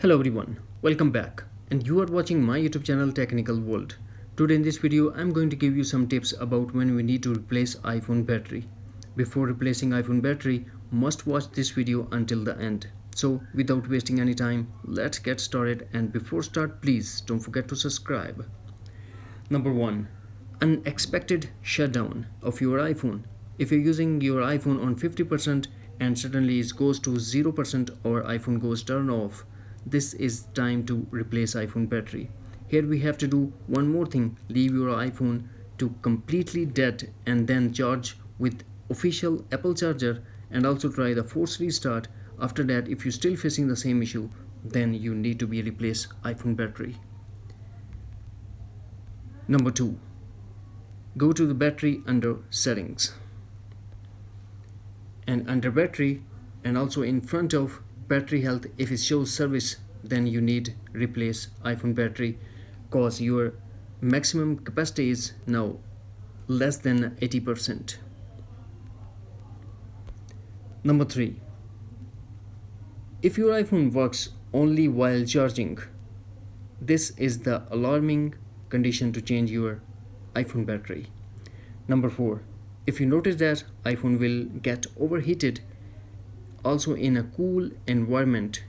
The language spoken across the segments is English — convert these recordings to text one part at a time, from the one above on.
Hello everyone, welcome back, and you are watching my YouTube channel Technical World. Today in this video I'm going to give you some tips about when we need to replace iPhone battery. Before replacing iPhone battery, must watch this video until the end. So without wasting any time, let's get started, and before start please don't forget to subscribe. Number 1. Unexpected shutdown of your iPhone. If you're using your iPhone on 50% and suddenly it goes to 0% or iPhone goes turn off, this is time to replace iPhone battery. Here we have to do one more thing: leave your iPhone to completely dead and then charge with official Apple charger, and also try the force restart. After that, if you're still facing the same issue, then you need to be replace iPhone battery. Number 2. Go to the battery under settings, and under battery and also in front of battery health, if it shows service, then you need replace iPhone battery, cause your maximum capacity is now less than 80%. Number 3. If your iPhone works only while charging, this is the alarming condition to change your iPhone battery. Number 4. If you notice that iPhone will get overheated also in a cool environment,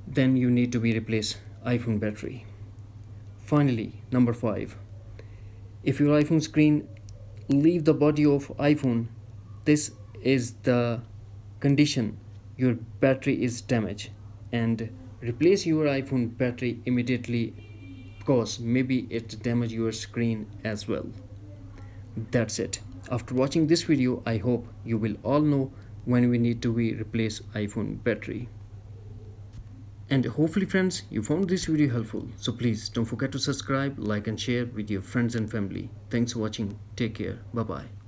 then you need to be replace iPhone battery. Finally, number 5. If your iPhone screen leave the body of iPhone, this is the condition your battery is damaged, and replace your iPhone battery immediately, because maybe it damaged your screen as well. That's it. After watching this video, I hope you will all know when we need to replace iPhone battery. And hopefully friends, you found this video helpful. So please don't forget to subscribe, like and share with your friends and family. Thanks for watching. Take care. Bye bye.